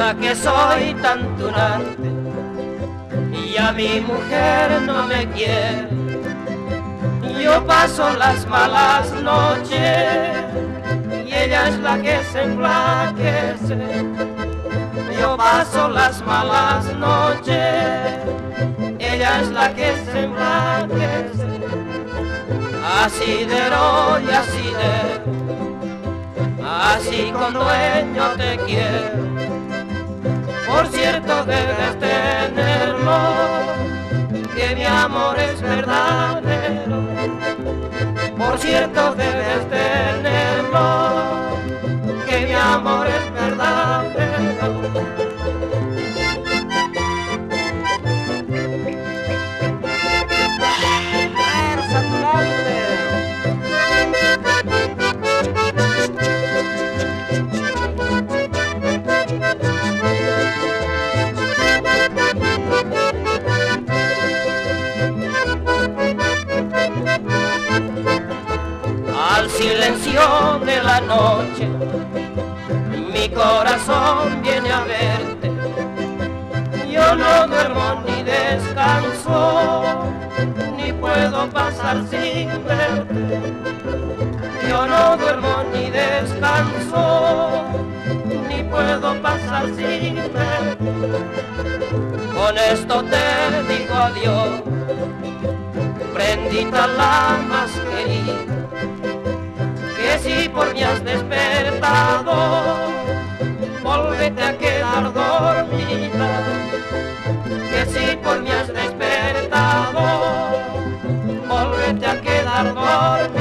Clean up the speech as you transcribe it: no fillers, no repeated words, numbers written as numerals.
la que soy tan tunante y a mi mujer no me quiere. Yo paso las malas noches y ella es la que se enflaquece. Yo paso las malas noches, ella es la que se enflaquece. Asidero y asidero, así con dueño te quiero. Por cierto debes tenerlo, que mi amor es verdadero. Por cierto debes tenerlo, que mi amor es verdadero. Al silencio de la noche, mi corazón viene a verte. Yo no duermo ni descanso, ni puedo pasar sin verte. Yo no duermo ni descanso, ni puedo pasar sin verte. Con esto te digo adiós, prendita la más querida. Que si por mí has despertado, volvete a quedar dormida. Que si por mí has despertado, volvete a quedar dormida.